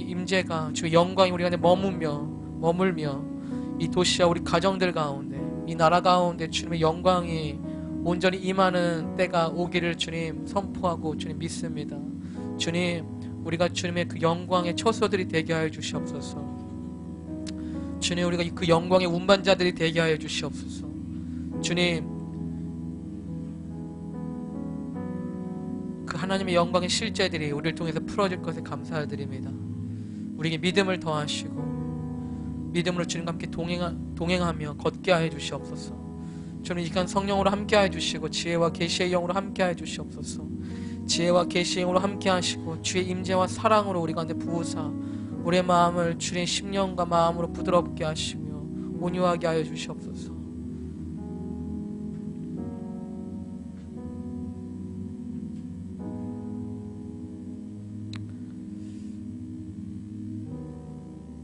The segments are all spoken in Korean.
임재가 주의 영광이 우리 가운데 머물며 이 도시와 우리 가정들 가운데 이 나라 가운데 주님의 영광이 온전히 임하는 때가 오기를 주님 선포하고 주님 믿습니다. 주님, 우리가 주님의 그 영광의 처소들이 되게 하여 주시옵소서. 주님, 우리가 그 영광의 운반자들이 되게 하여 주시옵소서. 주님, 그 하나님의 영광의 실제들이 우리를 통해서 풀어질 것에 감사드립니다. 우리에게 믿음을 더하시고 믿음으로 주님과 함께 동행하며 걷게 하여 주시옵소서. 주님, 이 시간 성령으로 함께 하여 주시고 지혜와 계시의 영으로 함께 하여 주시옵소서. 지혜와 계시의 영으로 함께 하시고 주의 임재와 사랑으로 우리 가운데 부으사 우리의 마음을 주의 심령과 마음으로 부드럽게 하시며 온유하게 하여 주시옵소서.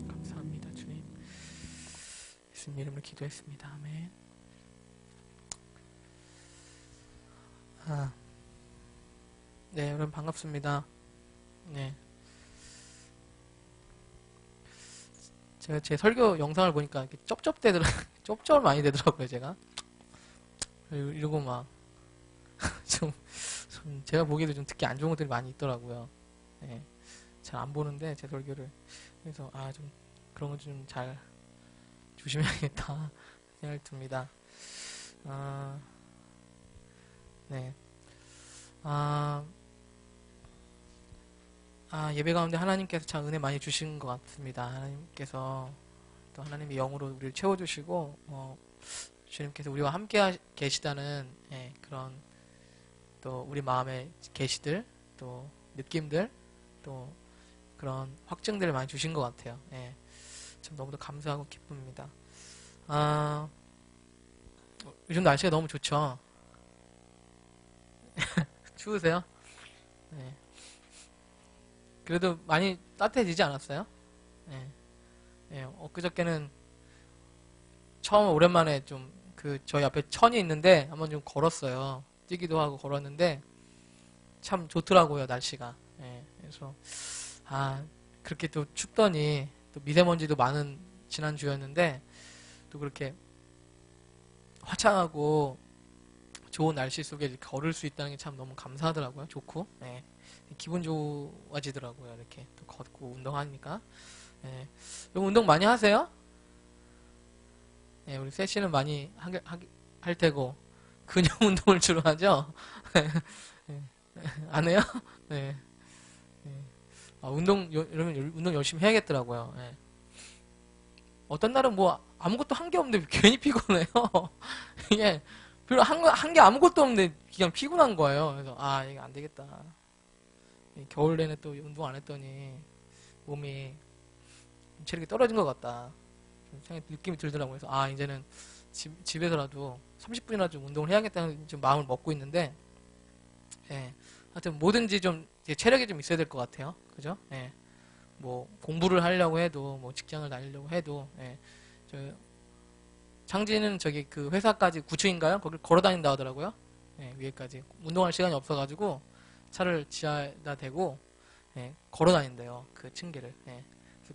감사합니다. 주님, 예수님 이름으로 기도했습니다. 아멘. 네, 여러분 반갑습니다. 네, 제가 제 설교 영상을 보니까 이렇게 쩝쩝을 많이 되더라고요. 제가 이러고 막 좀 제가 보기에도 좀 듣기 안 좋은 것들이 많이 있더라고요. 네, 잘 안 보는데 제 설교를. 그래서 좀 그런 거 좀 잘 조심해야겠다 생각이 듭니다. 네. 예배 가운데 하나님께서 참 은혜 많이 주신 것 같습니다. 하나님께서 또 하나님의 영으로 우리를 채워주시고, 주님께서 우리와 함께 계시다는 그런 또 우리 마음의 계시들, 또 느낌들, 또 그런 확증들을 많이 주신 것 같아요. 참 너무도 감사하고 기쁩니다. 요즘 날씨가 너무 좋죠? 추우세요? 네. 그래도 많이 따뜻해지지 않았어요? 엊그저께는 처음 오랜만에 좀 저희 앞에 천이 있는데 한번 좀 걸었어요. 뛰기도 하고 걸었는데 참 좋더라고요, 날씨가. 그래서 그렇게 또 춥더니 또 미세먼지도 많은 지난주였는데 또 그렇게 화창하고 좋은 날씨 속에 이렇게 걸을 수 있다는 게 참 너무 감사하더라고요. 좋고, 기분 좋아지더라고요. 이렇게 또 걷고 운동하니까. 여러분 운동 많이 하세요? 우리 세시는 많이 할 테고 근육 운동을 주로 하죠. 안 해요? 네. 여러분 운동 열심히 해야겠더라고요. 어떤 날은 뭐 아무것도 한 게 없는데 괜히 피곤해요. 이게 별로 한 게 아무것도 없는데 그냥 피곤한 거예요. 그래서 이거 안 되겠다. 겨울 내내 또 운동 안 했더니 몸이 체력이 떨어진 것 같다. 느낌이 들더라고요. 그래서 이제는 집에서라도 30분이나 좀 운동을 해야겠다는 좀 마음을 먹고 있는데, 하여튼 뭐든지 좀 체력이 좀 있어야 될 것 같아요. 그죠? 뭐 공부를 하려고 해도 뭐 직장을 다니려고 해도 창진은 저기 그 회사까지 9층인가요? 거길 걸어 다닌다 하더라고요. 위에까지. 운동할 시간이 없어가지고 차를 지하에다 대고 걸어 다닌대요. 그 층계를. 그래서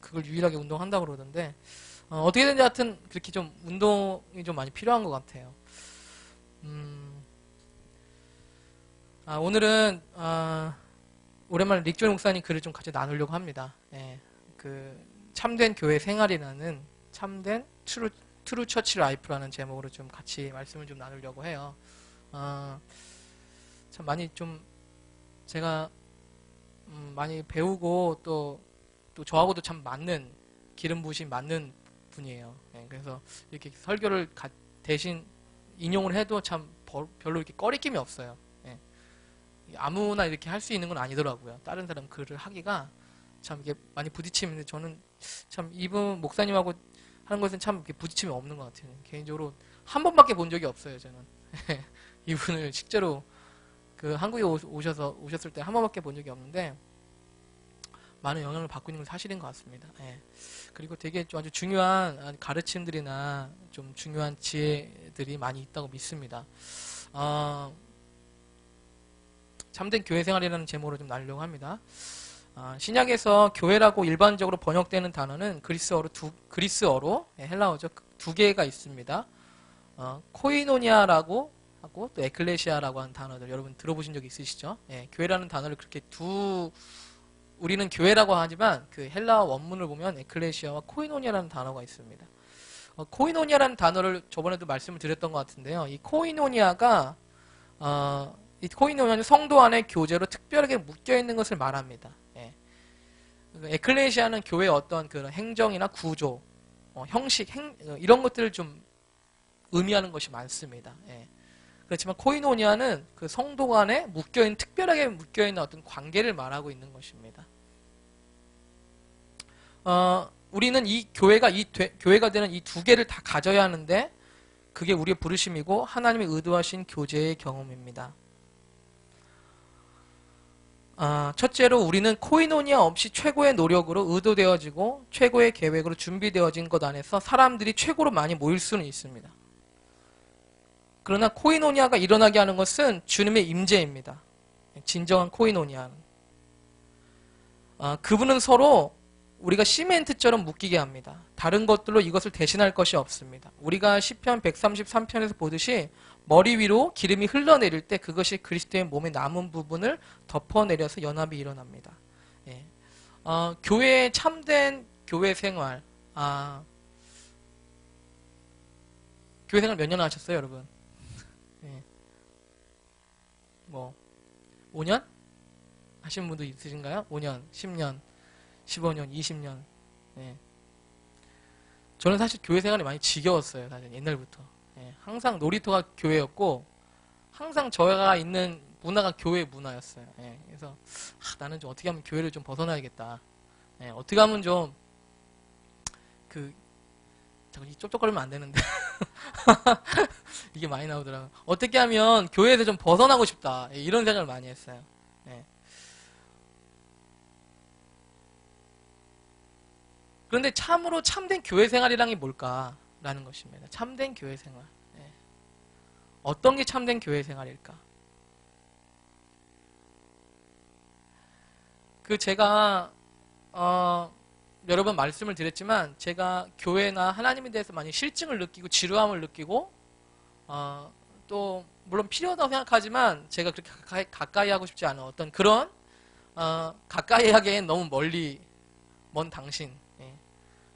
그걸 유일하게 운동한다고 그러던데 어떻게든지 하여튼 그렇게 좀 운동이 좀 많이 필요한 것 같아요. 오늘은 오랜만에 릭존 목사님 글을 좀 같이 나누려고 합니다. 그 참된 교회 생활이라는 참된 트루 처치 라이프라는 제목으로 좀 같이 말씀을 좀 나누려고 해요. 참 많이 좀 제가 많이 배우고 또 저하고도 참 맞는 기름 부으심 맞는 분이에요. 그래서 이렇게 설교를 대신 인용을 해도 참 별로 이렇게 꺼리낌이 없어요. 아무나 이렇게 할 수 있는 건 아니더라고요. 다른 사람 글을 하기가 참 이게 많이 부딪히는데 저는 참 이분 목사님하고 하는 것은 참 이렇게 부딪힘이 없는 것 같아요. 개인적으로 한 번밖에 본 적이 없어요. 저는 이분을 실제로 그 한국에 오셨을 때 한 번밖에 본 적이 없는데 많은 영향을 받고 있는 건 사실인 것 같습니다. 그리고 되게 좀 아주 중요한 가르침들이나 좀 중요한 지혜들이 많이 있다고 믿습니다. 참된 교회 생활이라는 제목으로 좀 나누려고 합니다. 신약에서 교회라고 일반적으로 번역되는 단어는 그리스어로 헬라어죠. 두 개가 있습니다. 코이노니아라고 하고 또 에클레시아라고 하는 단어들 여러분 들어보신 적 있으시죠? 예, 교회라는 단어를 그렇게 우리는 교회라고 하지만 그 헬라어 원문을 보면 에클레시아와 코이노니아라는 단어가 있습니다. 코이노니아라는 단어를 저번에도 말씀을 드렸던 것 같은데요. 이 코이노니아는 성도 안에 교제로 특별하게 묶여 있는 것을 말합니다. 예. 에클레시아는 교회의 어떤 그런 행정이나 구조, 형식, 이런 것들을 좀 의미하는 것이 많습니다. 예. 그렇지만 코이노니아는 그 성도 간에 특별하게 묶여있는 어떤 관계를 말하고 있는 것입니다. 우리는 교회가 되는 이 두 개를 다 가져야 하는데 그게 우리의 부르심이고 하나님이 의도하신 교제의 경험입니다. 첫째로 우리는 코이노니아 없이 최고의 노력으로 의도되어지고 최고의 계획으로 준비되어진 것 안에서 사람들이 최고로 많이 모일 수는 있습니다. 그러나 코이노니아가 일어나게 하는 것은 주님의 임재입니다. 진정한 코이노니아는. 그분은 서로 우리가 시멘트처럼 묶이게 합니다. 다른 것들로 이것을 대신할 것이 없습니다. 우리가 시편 133편에서 보듯이 머리 위로 기름이 흘러내릴 때 그것이 그리스도의 몸의 남은 부분을 덮어내려서 연합이 일어납니다. 예. 교회의 참된 교회 생활. 교회 생활 몇 년 하셨어요, 여러분? 예. 5년? 하신 분도 있으신가요? 5년, 10년, 15년, 20년. 예. 저는 사실 교회 생활이 많이 지겨웠어요, 사실 옛날부터. 예. 항상 놀이터가 교회였고, 항상 저희가 있는 문화가 교회 문화였어요. 예. 그래서 나는 좀 어떻게 하면 교회를 좀 벗어나야겠다. 예. 어떻게 하면 좀 잠깐 이 쩝쩝거리면 안 되는데 이게 많이 나오더라고요. 어떻게 하면 교회에서 좀 벗어나고 싶다. 예. 이런 생각을 많이 했어요. 예. 그런데 참으로 참된 교회 생활이란 게 뭘까라는 것입니다. 참된 교회 생활. 예. 어떤 게 참된 교회 생활일까? 제가 여러 번 말씀을 드렸지만 제가 교회나 하나님에 대해서 많이 실증을 느끼고 지루함을 느끼고 또 물론 필요하다고 생각하지만 제가 그렇게 가까이 하고 싶지 않은 어떤 그런 가까이 하기엔 너무 먼 당신. 예.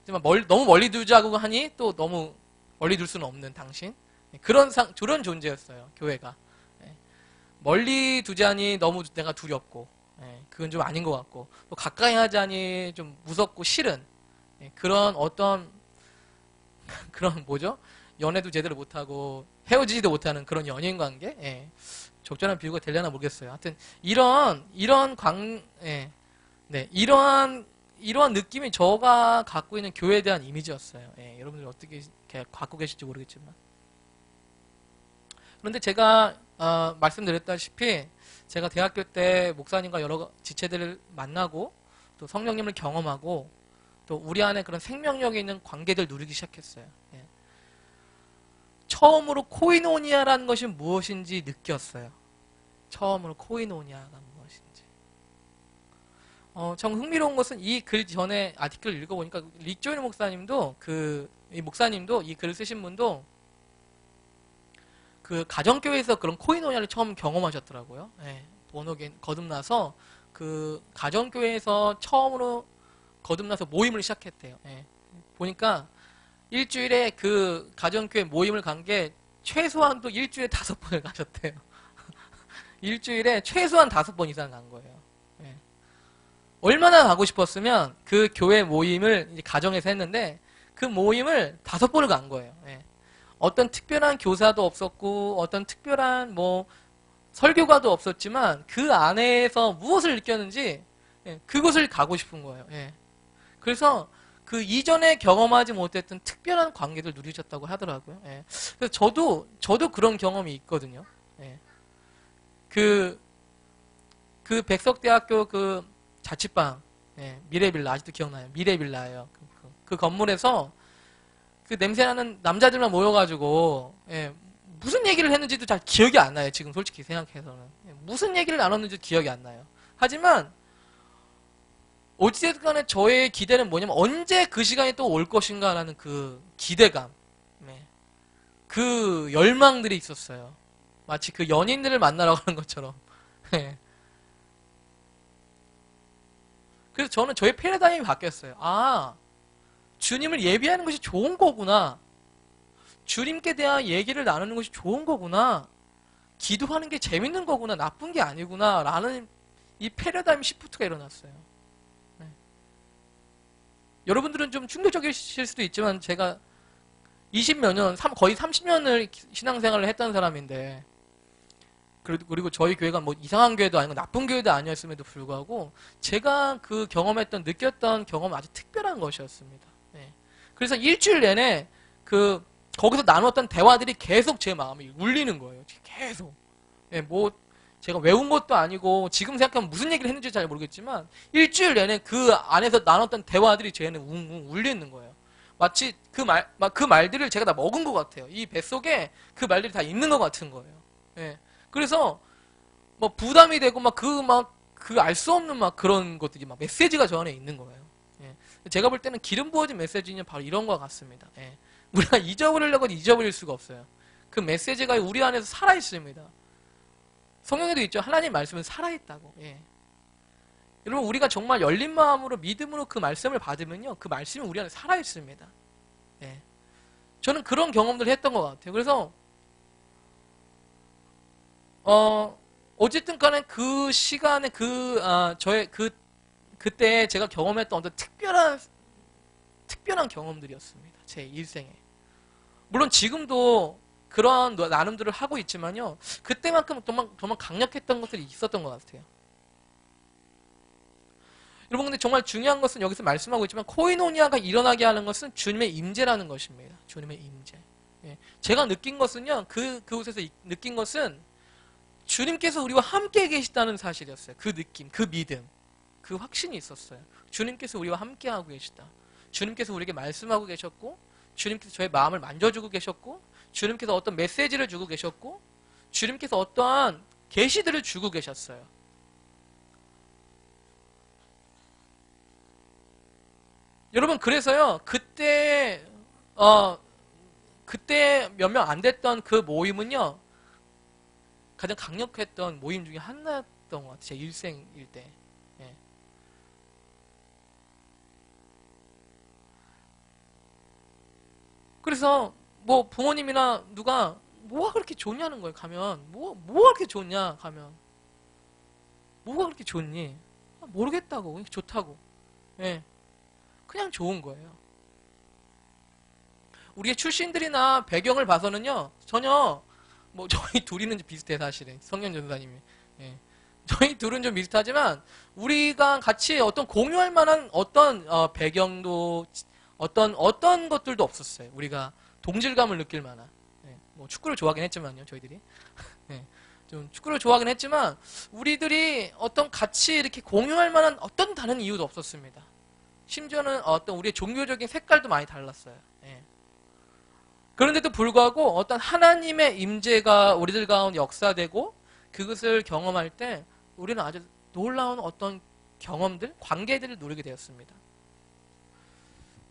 하지만 너무 멀리 두자고 하니 또 너무 멀리 둘 수는 없는 당신. 예. 그런 존재였어요. 교회가. 예. 멀리 두자니 너무 내가 두렵고 예. 그건 좀 아닌 것 같고 또 가까이 하자니 좀 무섭고 싫은 예. 그런 어떤 그런 연애도 제대로 못하고 헤어지지도 못하는 그런 연인 관계. 예. 적절한 비유가 되려나 모르겠어요. 하여튼 이런 이러한 느낌이 저가 갖고 있는 교회에 대한 이미지였어요. 예, 여러분들이 어떻게 갖고 계실지 모르겠지만. 그런데 제가 말씀드렸다시피 제가 대학교 때 목사님과 여러 지체들을 만나고 또 성령님을 경험하고 또 우리 안에 그런 생명력이 있는 관계들 누리기 시작했어요. 예. 처음으로 코이노니아라는 것이 무엇인지 느꼈어요. 처음으로 코이노니아가 무엇인지. 참 흥미로운 것은 이 글 전에 아티클을 읽어보니까 릭 조일 목사님도 이 목사님도 이 글을 쓰신 분도 그 가정교회에서 그런 코이노니아를 처음 경험하셨더라고요. 예, 거듭나서 그 가정교회에서 처음으로 거듭나서 모임을 시작했대요. 예, 보니까 일주일에 그 가정교회 모임을 간 게 최소한도 일주일에 5번을 가셨대요. 일주일에 최소한 5번 이상 간 거예요. 예. 얼마나 가고 싶었으면 그 교회 모임을 이제 가정에서 했는데 그 모임을 5번을 간 거예요. 예. 어떤 특별한 교사도 없었고 어떤 특별한 설교가도 없었지만 그 안에서 무엇을 느꼈는지 예, 그곳을 가고 싶은 거예요. 예. 그래서 그 이전에 경험하지 못했던 특별한 관계를 누리셨다고 하더라고요. 예. 그래서 저도 그런 경험이 있거든요. 예. 그 백석대학교 그 자취방, 예, 미래빌라, 아직도 기억나요. 미래빌라예요. 그 건물에서 그 냄새나는 남자들만 모여가지고, 예, 무슨 얘기를 했는지도 잘 기억이 안 나요. 지금 솔직히 생각해서는. 예, 무슨 얘기를 나눴는지 기억이 안 나요. 하지만, 어찌됐든 간에 저의 기대는 뭐냐면 언제 그 시간이 또 올 것인가라는 그 기대감, 네. 그 열망들이 있었어요. 마치 그 연인들을 만나러 가는 것처럼. 네. 그래서 저는 저의 패러다임이 바뀌었어요. 아, 주님을 예비하는 것이 좋은 거구나. 주님께 대한 얘기를 나누는 것이 좋은 거구나. 기도하는 게 재밌는 거구나. 나쁜 게 아니구나. 라는 이 패러다임 시프트가 일어났어요. 네. 여러분들은 좀 충격적이실 수도 있지만 제가 20몇 년, 거의 30년을 신앙생활을 했던 사람인데 그리고 저희 교회가 뭐 이상한 교회도 아니고 나쁜 교회도 아니었음에도 불구하고 제가 그 경험했던, 느꼈던 경험은 아주 특별한 것이었습니다. 네. 그래서 일주일 내내 거기서 나눴던 대화들이 계속 제 마음이 울리는 거예요. 계속. 네, 뭐 제가 외운 것도 아니고 지금 생각하면 무슨 얘기를 했는지 잘 모르겠지만 일주일 내내 그 안에서 나눴던 대화들이 제는 웅웅 울리는 거예요. 마치 그 말들을 제가 다 먹은 것 같아요. 이 뱃속에 그 말들이 다 있는 것 같은 거예요. 예. 그래서 뭐 부담이 되고 그 알 수 없는 그런 것들이 메시지가 저 안에 있는 거예요. 예. 제가 볼 때는 기름 부어진 메시지는 바로 이런 것 같습니다. 예. 우리가 잊어버리려고 해도 잊어버릴 수가 없어요. 그 메시지가 우리 안에서 살아 있습니다. 성경에도 있죠. 하나님 말씀은 살아있다고. 예. 여러분 우리가 정말 열린 마음으로 믿음으로 그 말씀을 받으면요. 그 말씀이 우리 안에 살아있습니다. 예. 저는 그런 경험들을 했던 것 같아요. 그래서 어쨌든 간에 그 시간에 그때 제가 경험했던 어떤 특별한 경험들이었습니다. 제 일생에. 물론 지금도 그러한 나눔들을 하고 있지만요. 그때만큼 정말 강력했던 것들이 있었던 것 같아요. 여러분 근데 정말 중요한 것은 여기서 말씀하고 있지만 코이노니아가 일어나게 하는 것은 주님의 임재라는 것입니다. 주님의 임재. 예. 제가 느낀 것은요. 그곳에서 느낀 것은 주님께서 우리와 함께 계시다는 사실이었어요. 그 느낌, 그 믿음, 그 확신이 있었어요. 주님께서 우리와 함께하고 계시다. 주님께서 우리에게 말씀하고 계셨고 주님께서 저의 마음을 만져주고 계셨고 주님께서 어떤 메시지를 주고 계셨고 주님께서 어떠한 계시들을 주고 계셨어요. 여러분 그래서요. 그때 몇 명 안 됐던 그 모임은요. 가장 강력했던 모임 중에 하나였던 것 같아요. 제 일생일 때. 예. 그래서 뭐 부모님이나 누가 뭐가 그렇게 좋냐는 거예요. 가면 뭐가 그렇게 좋냐 가면 뭐가 그렇게 좋니? 모르겠다고. 좋다고. 예. 그냥 좋은 거예요. 우리의 출신들이나 배경을 봐서는요. 전혀 뭐 저희 둘이는 비슷해 사실은 성현 전사님이. 예. 저희 둘은 좀 비슷하지만 우리가 같이 어떤 공유할 만한 어떤 배경도 어떤 것들도 없었어요. 우리가 동질감을 느낄 만한. 예. 뭐 축구를 좋아하긴 했지만요, 저희들이. 예. 좀 축구를 좋아하긴 했지만 우리들이 어떤 같이 이렇게 공유할 만한 어떤 다른 이유도 없었습니다. 심지어는 어떤 우리의 종교적인 색깔도 많이 달랐어요. 예. 그런데도 불구하고 어떤 하나님의 임재가 우리들 가운데 역사되고 그것을 경험할 때 우리는 아주 놀라운 어떤 경험들, 관계들을 누리게 되었습니다.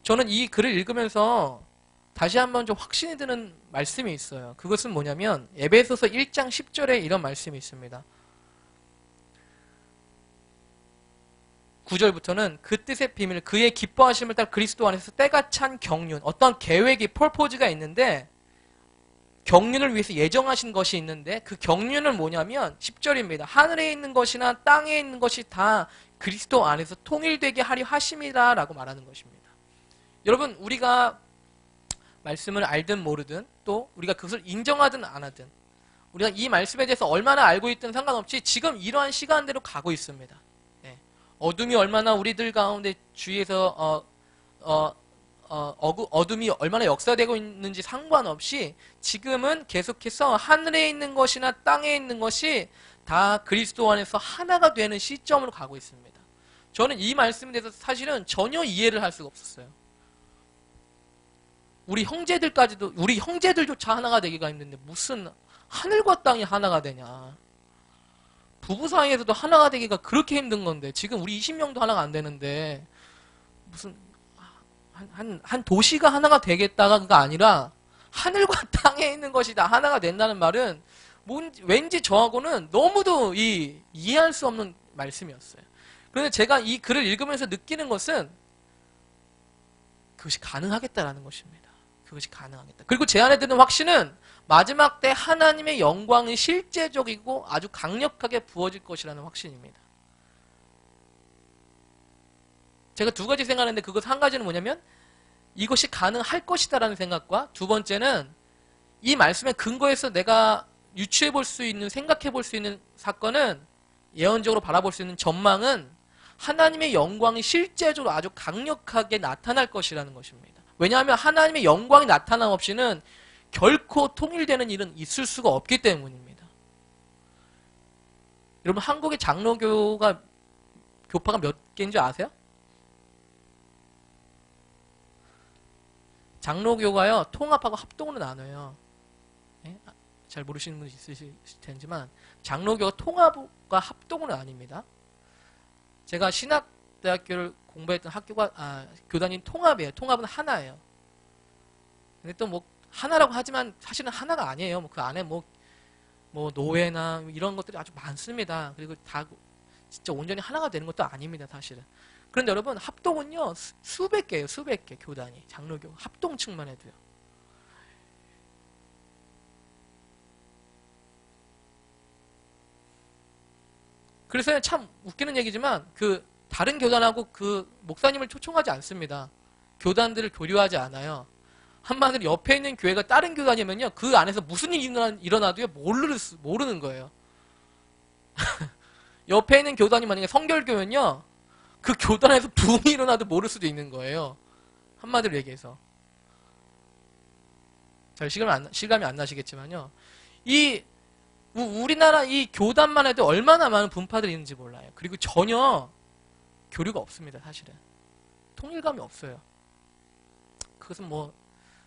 저는 이 글을 읽으면서 다시 한번 좀 확신이 드는 말씀이 있어요. 그것은 뭐냐면 에베소서 1장 10절에 이런 말씀이 있습니다. 9절부터는 그 뜻의 비밀, 그의 기뻐하심을 따라 그리스도 안에서 때가 찬 경륜, 어떤 계획이 폴포즈가 있는데 경륜을 위해서 예정하신 것이 있는데 그 경륜은 뭐냐면 10절입니다. 하늘에 있는 것이나 땅에 있는 것이 다 그리스도 안에서 통일되게 하려 하심이라 라고 말하는 것입니다. 여러분 우리가 말씀을 알든 모르든 또 우리가 그것을 인정하든 안 하든 우리가 이 말씀에 대해서 얼마나 알고 있든 상관없이 지금 이러한 시간대로 가고 있습니다. 어둠이 얼마나 우리들 가운데 주위에서 어둠이 얼마나 역사되고 있는지 상관없이 지금은 계속해서 하늘에 있는 것이나 땅에 있는 것이 다 그리스도 안에서 하나가 되는 시점으로 가고 있습니다. 저는 이 말씀에 대해서 사실은 전혀 이해를 할 수가 없었어요. 우리 형제들조차 하나가 되기가 힘든데 무슨 하늘과 땅이 하나가 되냐. 부부 사이에서도 하나가 되기가 그렇게 힘든 건데 지금 우리 20명도 하나가 안 되는데 무슨 한 도시가 하나가 되겠다가 아니라 하늘과 땅에 있는 것이 다 하나가 된다는 말은 왠지 저하고는 너무도 이해할 수 없는 말씀이었어요. 그런데 제가 이 글을 읽으면서 느끼는 것은 그것이 가능하겠다라는 것입니다. 그것이 가능하겠다. 그리고 제 안에 드는 확신은 마지막 때 하나님의 영광이 실제적이고 아주 강력하게 부어질 것이라는 확신입니다. 제가 두 가지 생각하는데 그것 한 가지는 뭐냐면 이것이 가능할 것이다라는 생각과 두 번째는 이 말씀에 근거해서 내가 유추해 볼 수 있는, 생각해 볼 수 있는 사건은 예언적으로 바라볼 수 있는 전망은 하나님의 영광이 실제적으로 아주 강력하게 나타날 것이라는 것입니다. 왜냐하면 하나님의 영광이 나타남 없이는 결코 통일되는 일은 있을 수가 없기 때문입니다. 여러분 한국의 장로교가 교파가 몇 개인 줄 아세요? 장로교가요 통합하고 합동으로 나눠요. 네? 잘 모르시는 분이 있으실 텐지만 장로교가 통합과 합동은 아닙니다. 제가 신학대학교를 공부했던 학교가 교단인 통합이에요. 통합은 하나예요. 근데 또 뭐 하나라고 하지만 사실은 하나가 아니에요. 그 안에 뭐 노예나 이런 것들이 아주 많습니다. 그리고 다 진짜 온전히 하나가 되는 것도 아닙니다. 사실은. 그런데 여러분 합동은요 수백 개예요. 수백 개 교단이 장로교 합동층만 해도요. 그래서 참 웃기는 얘기지만 그 다른 교단하고 그 목사님을 초청하지 않습니다. 교단들을 교류하지 않아요. 한마디로 옆에 있는 교회가 다른 교단이면요 그 안에서 무슨 일이 일어나도요 모르는 거예요. 옆에 있는 교단이 만약에 성결교면요 그 교단에서 붐이 일어나도 모를 수도 있는 거예요. 한마디로 얘기해서. 잘 실감이 안 나시겠지만요. 우리나라 이 교단만 해도 얼마나 많은 분파들이 있는지 몰라요. 그리고 전혀 교류가 없습니다. 사실은. 통일감이 없어요. 그것은 뭐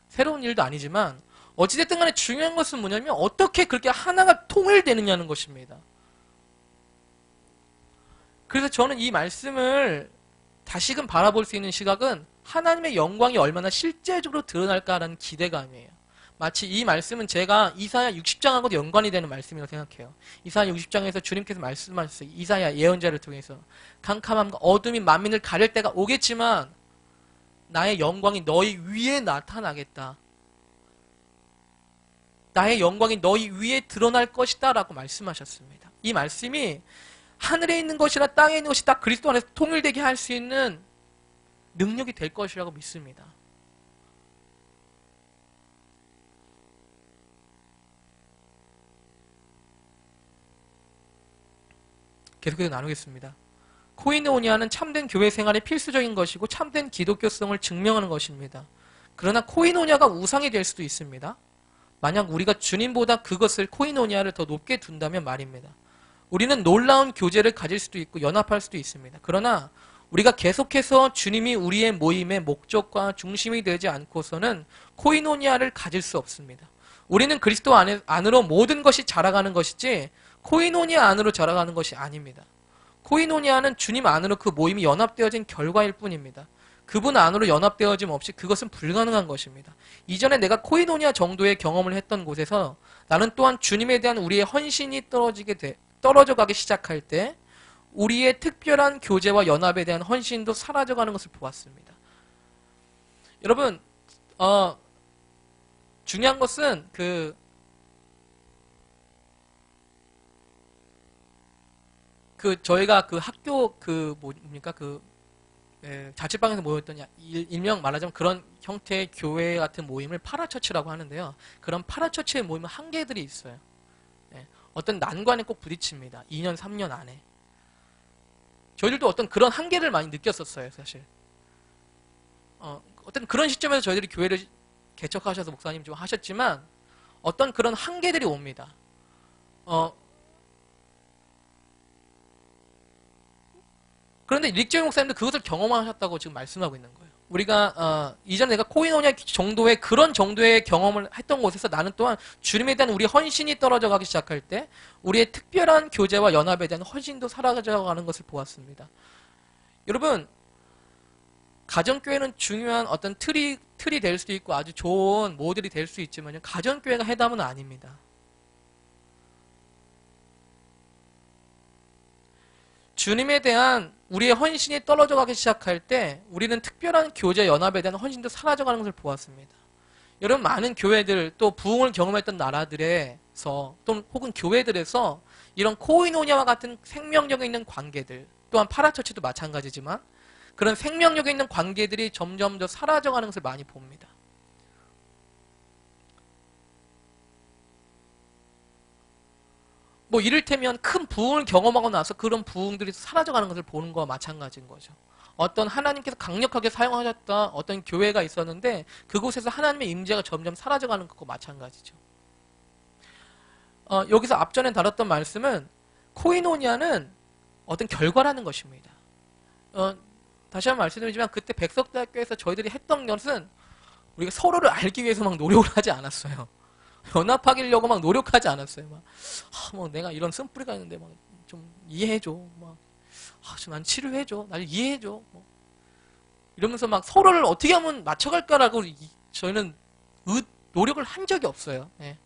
새로운 일도 아니지만 어찌됐든 간에 중요한 것은 뭐냐면 어떻게 그렇게 하나가 통일되느냐는 것입니다. 그래서 저는 이 말씀을 다시금 바라볼 수 있는 시각은 하나님의 영광이 얼마나 실제적으로 드러날까라는 기대감이에요. 마치 이 말씀은 제가 이사야 60장하고도 연관이 되는 말씀이라고 생각해요. 이사야 60장에서 주님께서 말씀하셨어요. 이사야 예언자를 통해서 캄캄함과 어둠이 만민을 가릴 때가 오겠지만 나의 영광이 너희 위에 나타나겠다. 나의 영광이 너희 위에 드러날 것이다 라고 말씀하셨습니다. 이 말씀이 하늘에 있는 것이나 땅에 있는 것이 다 그리스도 안에서 통일되게 할 수 있는 능력이 될 것이라고 믿습니다. 계속해서 나누겠습니다. 코이노니아는 참된 교회 생활의 필수적인 것이고 참된 기독교성을 증명하는 것입니다. 그러나 코이노니아가 우상이 될 수도 있습니다. 만약 우리가 주님보다 그것을 코이노니아를 더 높게 둔다면 말입니다. 우리는 놀라운 교제를 가질 수도 있고 연합할 수도 있습니다. 그러나 우리가 계속해서 주님이 우리의 모임의 목적과 중심이 되지 않고서는 코이노니아를 가질 수 없습니다. 우리는 그리스도 안으로 모든 것이 자라가는 것이지 코이노니아 안으로 자라가는 것이 아닙니다. 코이노니아는 주님 안으로 그 모임이 연합되어진 결과일 뿐입니다. 그분 안으로 연합되어짐 없이 그것은 불가능한 것입니다. 이전에 내가 코이노니아 정도의 경험을 했던 곳에서 나는 또한 주님에 대한 우리의 헌신이 떨어져 가기 시작할 때 우리의 특별한 교제와 연합에 대한 헌신도 사라져가는 것을 보았습니다. 여러분, 중요한 것은 저희가 그 학교 자취방에서 모였던 일명 말하자면 그런 형태의 교회 같은 모임을 파라처치라고 하는데요. 그런 파라처치의 모임은 한계들이 있어요. 어떤 난관에 꼭 부딪힙니다. 2년, 3년 안에. 저희들도 어떤 그런 한계를 많이 느꼈었어요, 사실. 어떤 그런 시점에서 저희들이 교회를 개척하셔서 목사님 좀 하셨지만 어떤 그런 한계들이 옵니다. 그런데 릭조이 목사님도 그것을 경험하셨다고 지금 말씀하고 있는 거예요. 우리가 이전에 내가 코이노니아 정도의 그런 정도의 경험을 했던 곳에서 나는 또한 주님에 대한 우리 헌신이 떨어져 가기 시작할 때 우리의 특별한 교제와 연합에 대한 헌신도 사라져가는 것을 보았습니다. 여러분, 가정교회는 중요한 어떤 틀이 될 수도 있고 아주 좋은 모델이 될 수 있지만요, 가정교회가 해답은 아닙니다. 주님에 대한 우리의 헌신이 떨어져 가기 시작할 때 우리는 특별한 교제 연합에 대한 헌신도 사라져가는 것을 보았습니다. 여러분, 많은 교회들 또 부흥을 경험했던 나라들에서 또는 혹은 교회들에서 이런 코이노니아와 같은 생명력에 있는 관계들, 또한 파라처치도 마찬가지지만 그런 생명력에 있는 관계들이 점점 더 사라져가는 것을 많이 봅니다. 뭐 이를테면 큰 부흥을 경험하고 나서 그런 부흥들이 사라져가는 것을 보는 거와 마찬가지인 거죠. 어떤 하나님께서 강력하게 사용하셨던 어떤 교회가 있었는데 그곳에서 하나님의 임재가 점점 사라져가는 것과 마찬가지죠. 여기서 앞전에 다뤘던 말씀은 코이노니아는 어떤 결과라는 것입니다. 다시 한번 말씀드리지만 그때 백석대학교에서 저희들이 했던 것은 우리가 서로를 알기 위해서 막 노력을 하지 않았어요. 연합하려고 막 노력하지 않았어요. 뭐 내가 이런 쓴뿌리가 있는데 막 좀 이해해줘. 난 치료해줘. 날 이해해줘. 이러면서 막 서로를 어떻게 하면 맞춰갈까라고 저희는 노력을 한 적이 없어요. 예.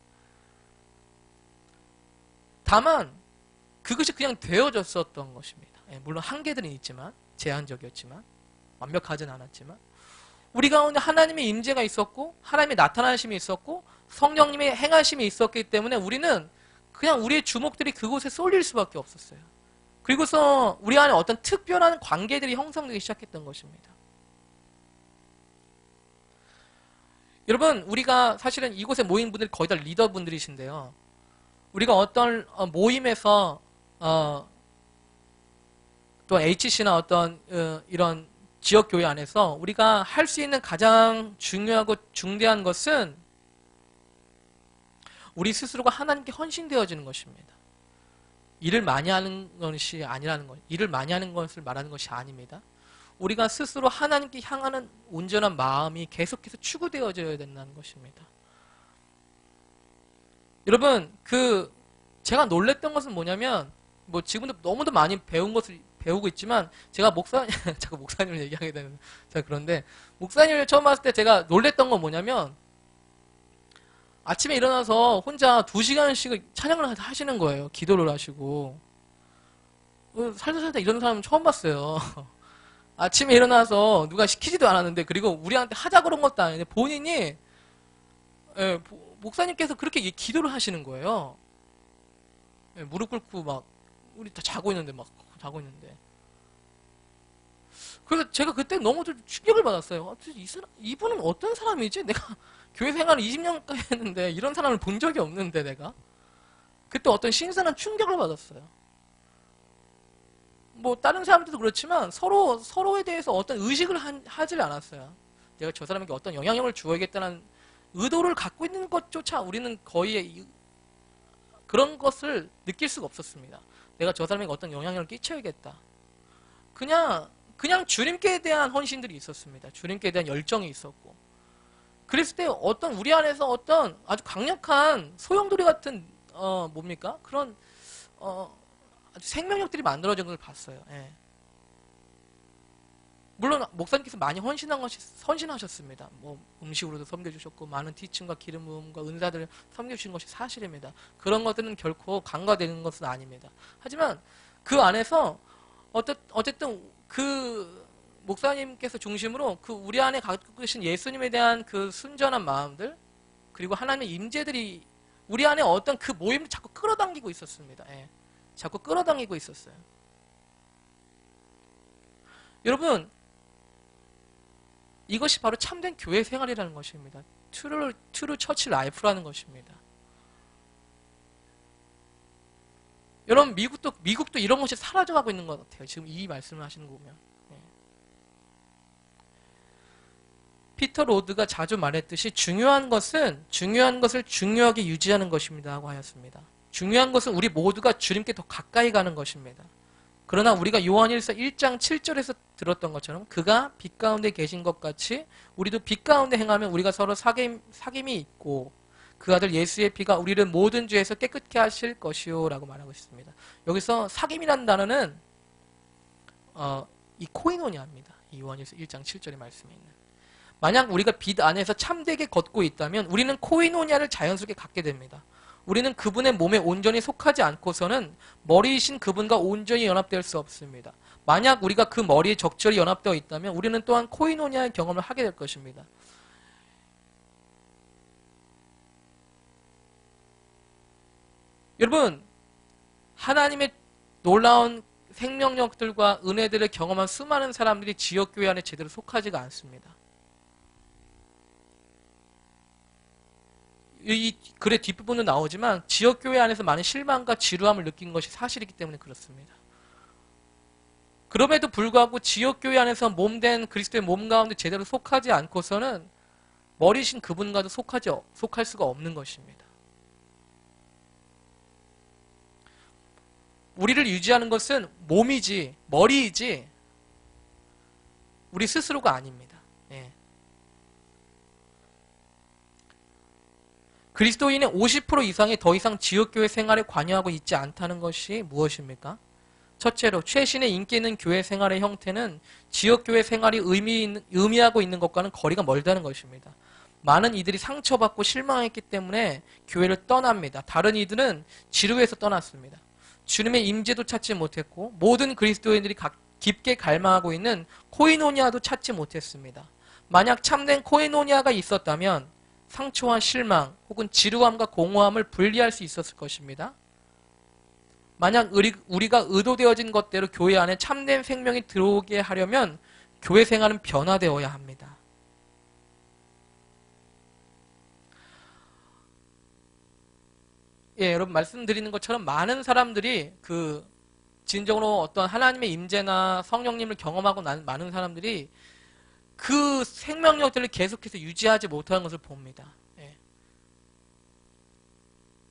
다만 그것이 그냥 되어졌었던 것입니다. 예, 물론 한계들은 있지만 제한적이었지만 완벽하진 않았지만 우리 가운데 하나님의 임재가 있었고 하나님의 나타나심이 있었고 성령님의 행하심이 있었기 때문에 우리는 그냥 우리의 주목들이 그곳에 쏠릴 수밖에 없었어요. 그리고서 우리 안에 어떤 특별한 관계들이 형성되기 시작했던 것입니다. 여러분, 우리가 사실은 이곳에 모인 분들이 거의 다 리더분들이신데요. 우리가 어떤 모임에서 또 HC나 어떤 이런 지역교회 안에서 우리가 할 수 있는 가장 중요하고 중대한 것은 우리 스스로가 하나님께 헌신되어지는 것입니다. 일을 많이 하는 것이 아니라는 것, 일을 많이 하는 것을 말하는 것이 아닙니다. 우리가 스스로 하나님께 향하는 온전한 마음이 계속해서 추구되어져야 된다는 것입니다. 여러분, 제가 놀랬던 것은 뭐냐면, 지금도 너무도 많이 배운 것을 배우고 있지만, 제가 자꾸 목사님을 얘기하게 되는, 제가 그런데, 목사님을 처음 봤을 때 제가 놀랬던 건 뭐냐면, 아침에 일어나서 혼자 2시간씩 찬양을 하시는 거예요. 기도를 하시고. 살다 이런 사람은 처음 봤어요. 아침에 일어나서 누가 시키지도 않았는데, 그리고 우리한테 하자 그런 것도 아닌데, 본인이, 목사님께서 그렇게 기도를 하시는 거예요. 무릎 꿇고 우리 다 자고 있는데. 그래서 제가 그때 너무 좀 충격을 받았어요. 이분은 어떤 사람이지? 내가 교회 생활을 20년까지 했는데 이런 사람을 본 적이 없는데 내가. 그때 어떤 신선한 충격을 받았어요. 다른 사람들도 그렇지만 서로에 대해서 어떤 의식을 하질 않았어요. 내가 저 사람에게 어떤 영향력을 주어야겠다는 의도를 갖고 있는 것조차 우리는 거의 그런 것을 느낄 수가 없었습니다. 내가 저 사람에게 어떤 영향력을 끼쳐야겠다. 그냥 주님께 대한 헌신들이 있었습니다. 주님께 대한 열정이 있었고. 그랬을 때 우리 안에서 어떤 아주 강력한 소용돌이 같은, 그런, 아주 생명력들이 만들어진 걸 봤어요. 예. 물론, 목사님께서 많이 헌신하셨습니다. 음식으로도 섬겨주셨고, 많은 티칭과 기름 부음과 은사들을 섬겨주신 것이 사실입니다. 그런 것들은 결코 간과되는 것은 아닙니다. 하지만 그 안에서 어쨌든 목사님께서 중심으로 우리 안에 갖고 계신 예수님에 대한 그 순전한 마음들, 그리고 하나님의 임재들이 우리 안에 어떤 그 모임을 자꾸 끌어당기고 있었습니다. 예. 자꾸 끌어당기고 있었어요. 여러분, 이것이 바로 참된 교회 생활이라는 것입니다. 트루 처치 라이프라는 것입니다. 여러분, 미국도 이런 것이 사라져가고 있는 것 같아요. 지금 이 말씀을 하시는 거 보면. 피터 로드가 자주 말했듯이 중요한 것을 중요하게 유지하는 것입니다 하고 하였습니다. 중요한 것은 우리 모두가 주님께 더 가까이 가는 것입니다. 그러나 우리가 요한일서 1장 7절에서 들었던 것처럼 그가 빛 가운데 계신 것 같이 우리도 빛 가운데 행하면 우리가 서로 사귐이 있고 그 아들 예수의 피가 우리를 모든 죄에서 깨끗게 하실 것이요 라고 말하고 있습니다. 여기서 사귐이라는 단어는 이 코이노니아입니다. 요한일서 1장 7절의 말씀에 있는. 만약 우리가 빛 안에서 참되게 걷고 있다면 우리는 코이노니아를 자연스럽게 갖게 됩니다. 우리는 그분의 몸에 온전히 속하지 않고서는 머리이신 그분과 온전히 연합될 수 없습니다. 만약 우리가 그 머리에 적절히 연합되어 있다면 우리는 또한 코이노니아의 경험을 하게 될 것입니다. 여러분, 하나님의 놀라운 생명력들과 은혜들을 경험한 수많은 사람들이 지역교회 안에 제대로 속하지가 않습니다. 이 글의 뒷부분도 나오지만 지역교회 안에서 많은 실망과 지루함을 느낀 것이 사실이기 때문에 그렇습니다. 그럼에도 불구하고 지역교회 안에서 몸된 그리스도의 몸 가운데 제대로 속하지 않고서는 머리신 그분과도 속할 수가 없는 것입니다. 우리를 유지하는 것은 몸이지 머리이지 우리 스스로가 아닙니다. 예. 그리스도인의 50% 이상이 더 이상 지역교회 생활에 관여하고 있지 않다는 것이 무엇입니까? 첫째로 최신의 인기 있는 교회 생활의 형태는 지역교회 생활이 의미하고 있는 것과는 거리가 멀다는 것입니다. 많은 이들이 상처받고 실망했기 때문에 교회를 떠납니다. 다른 이들은 지루해서 떠났습니다. 주님의 임재도 찾지 못했고 모든 그리스도인들이 깊게 갈망하고 있는 코이노니아도 찾지 못했습니다. 만약 참된 코이노니아가 있었다면 상처와 실망 혹은 지루함과 공허함을 분리할 수 있었을 것입니다. 만약 우리가 의도되어진 것대로 교회 안에 참된 생명이 들어오게 하려면 교회 생활은 변화되어야 합니다. 예, 여러분 말씀드리는 것처럼 많은 사람들이 진정으로 어떤 하나님의 임재나 성령님을 경험하고 난 많은 사람들이 그 생명력들을 계속해서 유지하지 못하는 것을 봅니다. 예.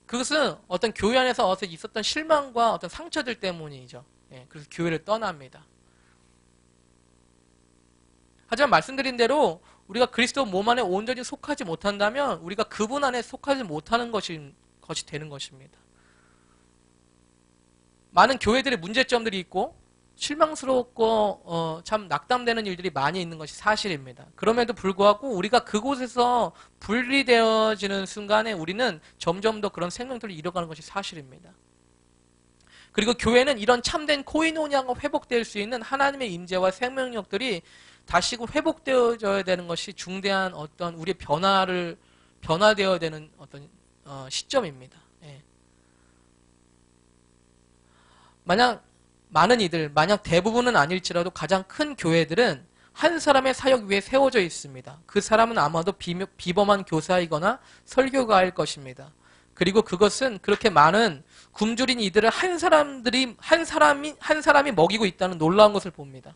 그것은 어떤 교회 안에서 어서 있었던 실망과 어떤 상처들 때문이죠. 예, 그래서 교회를 떠납니다. 하지만 말씀드린 대로 우리가 그리스도 몸 안에 온전히 속하지 못한다면 우리가 그분 안에 속하지 못하는 것이 되는 것입니다. 많은 교회들의 문제점들이 있고 실망스럽고 참 낙담되는 일들이 많이 있는 것이 사실입니다. 그럼에도 불구하고 우리가 그곳에서 분리되어지는 순간에 우리는 점점 더 그런 생명들을 잃어가는 것이 사실입니다. 그리고 교회는 이런 참된 코이노니아가 회복될 수 있는 하나님의 임재와 생명력들이 다시금 회복되어져야 되는 것이 중대한 어떤 우리의 변화되어야 되는 어떤 시점입니다. 예. 만약 대부분은 아닐지라도 가장 큰 교회들은 한 사람의 사역 위에 세워져 있습니다. 그 사람은 아마도 비범한 교사이거나 설교가일 것입니다. 그리고 그것은 그렇게 많은 굶주린 이들을 한 사람이 먹이고 있다는 놀라운 것을 봅니다.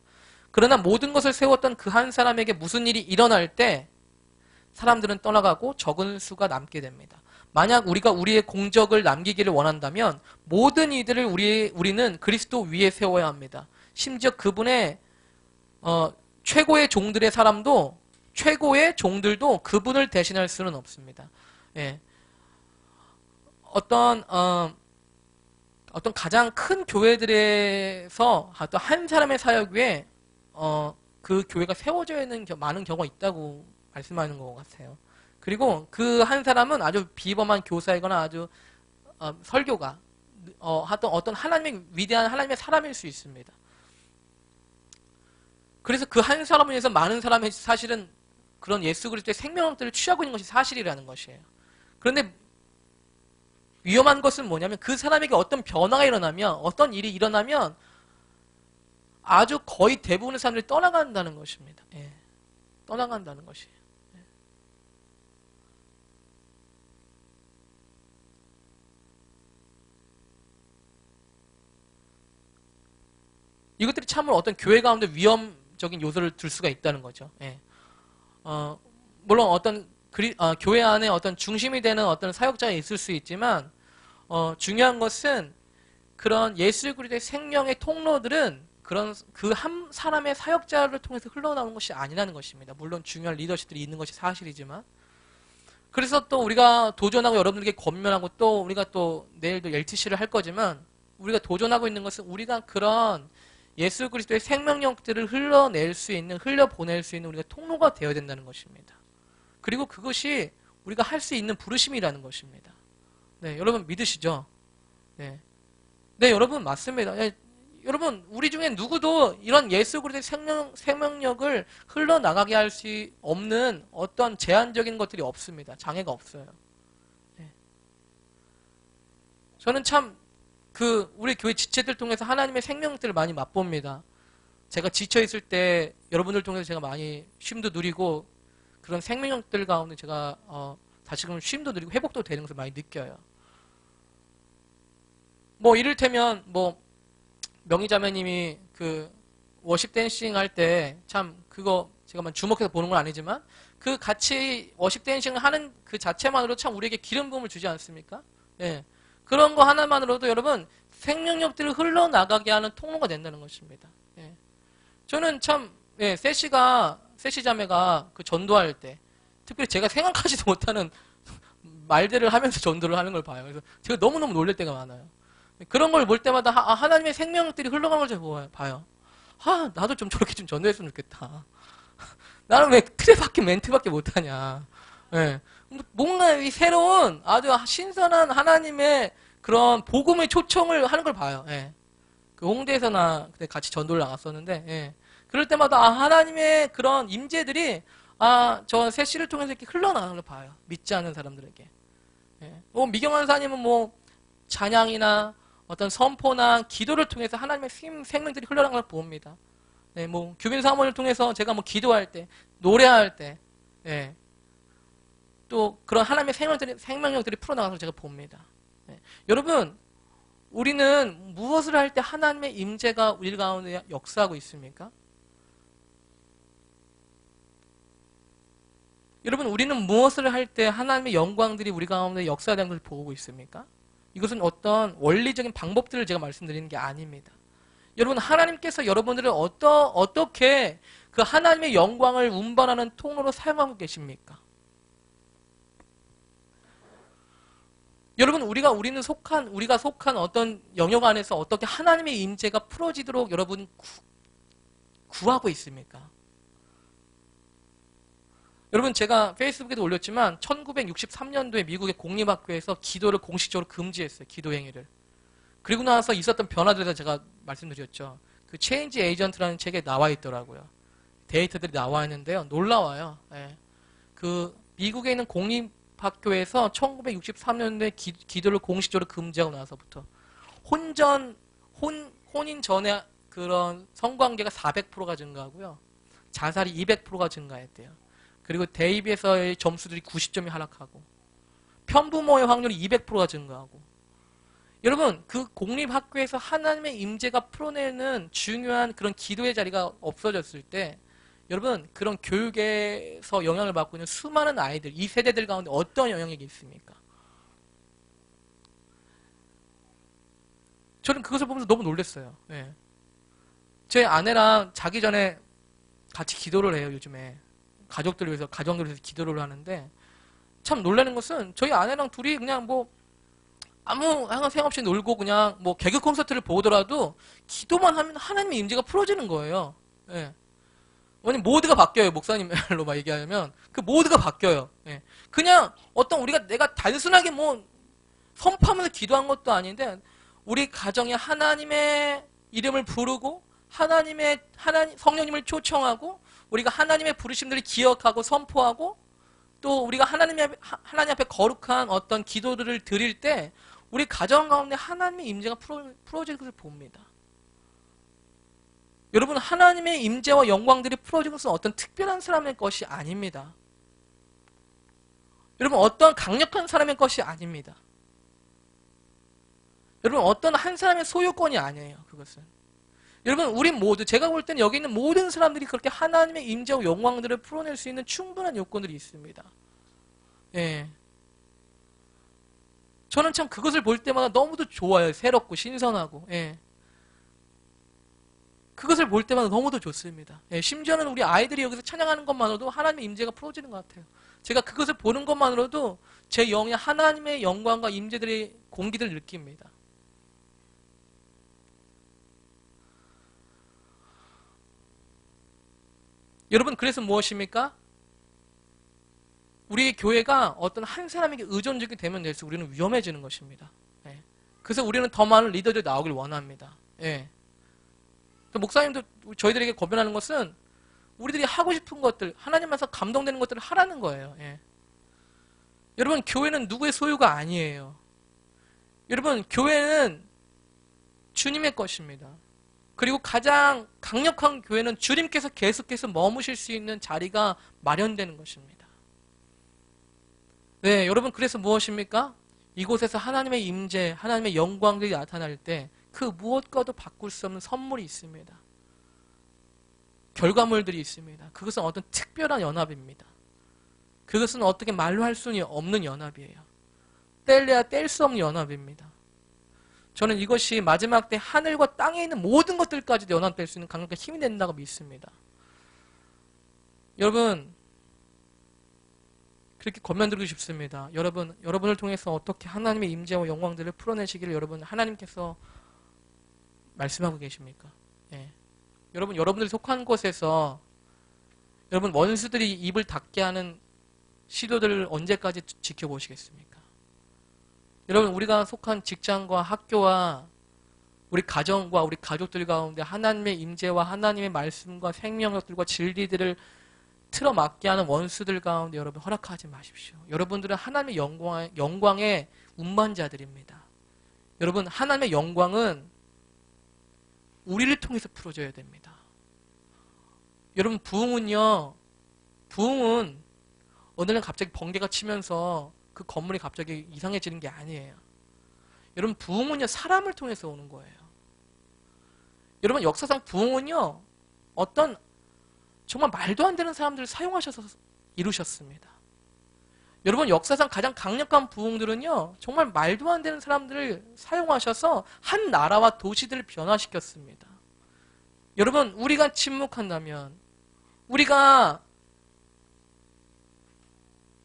그러나 모든 것을 세웠던 그 한 사람에게 무슨 일이 일어날 때 사람들은 떠나가고 적은 수가 남게 됩니다. 만약 우리가 우리의 공적을 남기기를 원한다면 모든 이들을 우리는 그리스도 위에 세워야 합니다. 심지어 그분의 최고의 종들도 그분을 대신할 수는 없습니다. 예. 어떤 가장 큰 교회들에서 어떤 한 사람의 사역 위에 그 교회가 세워져 있는 많은 경우가 있다고 말씀하는 것 같아요. 그리고 그 한 사람은 아주 비범한 교사이거나 아주 설교가 어떤 위대한 하나님의 사람일 수 있습니다. 그래서 그 한 사람을 위해서 많은 사람이 사실은 그런 예수 그리스도의 생명력들을 취하고 있는 것이 사실이라는 것이에요. 그런데 위험한 것은 뭐냐면 그 사람에게 어떤 변화가 일어나면 어떤 일이 일어나면 아주 거의 대부분의 사람들이 떠나간다는 것입니다. 예. 떠나간다는 것이에요. 예. 이것들이 참으로 어떤 교회 가운데 위험적인 요소를 둘 수가 있다는 거죠. 예. 물론 어떤 교회 안에 어떤 중심이 되는 어떤 사역자가 있을 수 있지만 중요한 것은 그런 예수 그리스도의 생명의 통로들은 그런 그 한 사람의 사역자를 통해서 흘러나오는 것이 아니라는 것입니다. 물론 중요한 리더십들이 있는 것이 사실이지만, 그래서 또 우리가 도전하고 여러분들에게 권면하고 또 우리가 또 내일도 LTC를 할 거지만, 우리가 도전하고 있는 것은 우리가 그런 예수 그리스도의 생명력들을 흘러낼 수 있는, 흘려보낼 수 있는 우리가 통로가 되어야 된다는 것입니다. 그리고 그것이 우리가 할 수 있는 부르심이라는 것입니다. 네, 여러분 믿으시죠? 네, 네, 여러분 맞습니다. 네, 여러분 우리 중에 누구도 이런 예수 그리스도의 생명력을 흘러나가게 할 수 없는 어떤 제한적인 것들이 없습니다. 장애가 없어요. 네. 저는 참 우리 교회 지체들 통해서 하나님의 생명들을 많이 맛봅니다. 제가 지쳐있을 때 여러분들 통해서 제가 많이 쉼도 누리고 그런 생명력들 가운데 제가 다시금 쉼도 누리고 회복도 되는 것을 많이 느껴요. 뭐 이를테면 뭐 명희자매님이 그 워십 댄싱 할 때 참 그거 제가 주목해서 보는 건 아니지만 그 같이 워십 댄싱을 하는 그 자체만으로 참 우리에게 기름 부음을 주지 않습니까? 예. 그런 거 하나만으로도 여러분 생명력들을 흘러나가게 하는 통로가 된다는 것입니다. 예. 저는 참 세시 자매가 그 전도할 때 특별히 제가 생각하지도 못하는 말들을 하면서 전도를 하는 걸 봐요. 그래서 제가 너무너무 놀랄 때가 많아요. 그런 걸 볼 때마다 하나님의 생명력들이 흘러가는 걸 제가 봐요. 나도 좀 저렇게 좀 전도했으면 좋겠다. 나는 왜 틀에밖에 멘트밖에 못하냐. 예. 뭔가 이 새로운 아주 신선한 하나님의 그런 복음의 초청을 하는 걸 봐요. 예. 그 홍대에서나 그때 같이 전도를 나갔었는데, 예. 그럴 때마다 하나님의 그런 임재들이 저 세시를 통해서 이렇게 흘러나가는 걸 봐요. 믿지 않는 사람들에게. 예. 미경환 사님은 뭐 찬양이나 어떤 선포나 기도를 통해서 하나님의 생명들이 흘러나가는 걸 봅니다. 예. 뭐 규빈 사모를 통해서 제가 뭐 기도할 때, 노래할 때, 예. 또 그런 하나님의 생명력들이 풀어나가는 걸 제가 봅니다. 네. 여러분 우리는 무엇을 할 때 하나님의 임재가 우리 가운데 역사하고 있습니까? 여러분 우리는 무엇을 할 때 하나님의 영광들이 우리 가운데 역사하는 것을 보고 있습니까? 이것은 어떤 원리적인 방법들을 제가 말씀드리는 게 아닙니다. 여러분 하나님께서 여러분들을 어떻게 그 하나님의 영광을 운반하는 통로로 사용하고 계십니까? 여러분 우리가 속한 어떤 영역 안에서 어떻게 하나님의 임재가 풀어지도록 여러분 구하고 있습니까? 여러분 제가 페이스북에도 올렸지만 1963년도에 미국의 공립학교에서 기도를 공식적으로 금지했어요. 기도 행위를. 그리고 나서 있었던 변화들에 대해서 제가 말씀드렸죠. 그 체인지 에이전트라는 책에 나와 있더라고요. 데이터들이 나와 있는데요. 놀라워요. 예. 그 미국에 있는 공립학교에서 1963년도에 기도를 공식적으로 금지하고 나서부터 혼인 전에 그런 성관계가 400%가 증가하고요. 자살이 200%가 증가했대요. 그리고 대입에서의 점수들이 90점이 하락하고 편부모의 확률이 200%가 증가하고 여러분 그 공립학교에서 하나님의 임재가 풀어내는 중요한 그런 기도의 자리가 없어졌을 때 여러분 그런 교육에서 영향을 받고 있는 수많은 아이들 이 세대들 가운데 어떤 영향이 있습니까? 저는 그것을 보면서 너무 놀랐어요. 예. 제 아내랑 자기 전에 같이 기도를 해요. 요즘에 가족들을 위해서 가정들을 위해서 기도를 하는데 참 놀라는 것은 저희 아내랑 둘이 그냥 뭐 아무 생각 없이 놀고 그냥 뭐 개그 콘서트를 보더라도 기도만 하면 하나님의 임재가 풀어지는 거예요. 예. 왜냐면 모드가 바뀌어요. 목사님 말로 막 얘기하면 그 모드가 바뀌어요. 예. 그냥 어떤 내가 단순하게 뭐 선포하면서 기도한 것도 아닌데 우리 가정에 하나님의 이름을 부르고 하나님 성령님을 초청하고 우리가 하나님의 부르심들을 기억하고 선포하고 또 우리가 하나님 앞에 거룩한 어떤 기도들을 드릴 때 우리 가정 가운데 하나님의 임재가 풀어질 것을 봅니다. 여러분 하나님의 임재와 영광들이 풀어진 것은 어떤 특별한 사람의 것이 아닙니다. 여러분 어떤 강력한 사람의 것이 아닙니다. 여러분 어떤 한 사람의 소유권이 아니에요. 그것은. 여러분 우리 모두 제가 볼 때는 여기 있는 모든 사람들이 그렇게 하나님의 임재와 영광들을 풀어낼 수 있는 충분한 요건들이 있습니다. 예. 저는 참 그것을 볼 때마다 너무도 좋아요. 새롭고 신선하고. 예. 그것을 볼 때마다 너무도 좋습니다. 예, 심지어는 우리 아이들이 여기서 찬양하는 것만으로도 하나님의 임재가 풀어지는 것 같아요. 제가 그것을 보는 것만으로도 제 영에 하나님의 영광과 임재들의 공기를 느낍니다. 여러분, 그래서 무엇입니까? 우리 교회가 어떤 한 사람에게 의존적이 되면 될수록 우리는 위험해지는 것입니다. 예. 그래서 우리는 더 많은 리더들이 나오길 원합니다. 예. 목사님도 저희들에게 권면하는 것은 우리들이 하고 싶은 것들, 하나님께서 감동되는 것들을 하라는 거예요. 예. 여러분, 교회는 누구의 소유가 아니에요. 여러분, 교회는 주님의 것입니다. 그리고 가장 강력한 교회는 주님께서 계속해서 머무실 수 있는 자리가 마련되는 것입니다. 네, 여러분, 그래서 무엇입니까? 이곳에서 하나님의 임재, 하나님의 영광들이 나타날 때 그 무엇과도 바꿀 수 없는 선물이 있습니다. 결과물들이 있습니다. 그것은 어떤 특별한 연합입니다. 그것은 어떻게 말로 할 수 없는 연합이에요. 뗄래야 뗄 수 없는 연합입니다. 저는 이것이 마지막 때 하늘과 땅에 있는 모든 것들까지도 연합될 수 있는 강력한 힘이 된다고 믿습니다. 여러분, 그렇게 권면드리고 싶습니다. 여러분을 통해서 어떻게 하나님의 임재와 영광들을 풀어내시기를 여러분, 하나님께서 말씀하고 계십니까? 예. 여러분들이 속한 곳에서 여러분 원수들이 입을 닫게 하는 시도들을 언제까지 지켜보시겠습니까? 여러분, 우리가 속한 직장과 학교와 우리 가정과 우리 가족들 가운데 하나님의 임재와 하나님의 말씀과 생명력들과 진리들을 틀어막게 하는 원수들 가운데 여러분 허락하지 마십시오. 여러분들은 하나님의 영광의 운반자들입니다. 여러분, 하나님의 영광은 우리를 통해서 풀어져야 됩니다. 여러분, 부흥은 어느 날 갑자기 번개가 치면서 그 건물이 갑자기 이상해지는 게 아니에요. 여러분, 부흥은요, 사람을 통해서 오는 거예요. 여러분, 역사상 부흥은요, 어떤 정말 말도 안 되는 사람들을 사용하셔서 이루셨습니다. 여러분, 역사상 가장 강력한 부흥들은요, 정말 말도 안 되는 사람들을 사용하셔서 한 나라와 도시들을 변화시켰습니다. 여러분, 우리가 침묵한다면, 우리가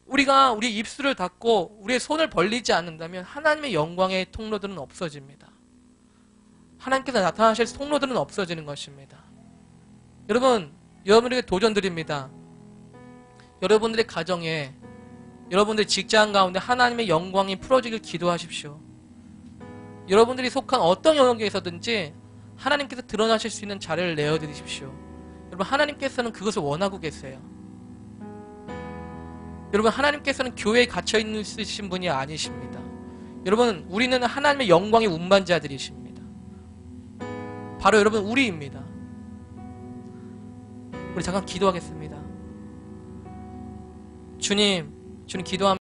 우리 입술을 닫고 우리의 손을 벌리지 않는다면 하나님의 영광의 통로들은 없어집니다. 하나님께서 나타나실 통로들은 없어지는 것입니다. 여러분에게 도전드립니다. 여러분들의 가정에, 여러분들의 직장 가운데 하나님의 영광이 풀어지길 기도하십시오. 여러분들이 속한 어떤 영역에서든지 하나님께서 드러나실 수 있는 자리를 내어드리십시오. 여러분, 하나님께서는 그것을 원하고 계세요. 여러분, 하나님께서는 교회에 갇혀있으신 분이 아니십니다. 여러분, 우리는 하나님의 영광의 운반자들이십니다. 바로 여러분, 우리입니다. 우리 잠깐 기도하겠습니다. 주님 기도합니다.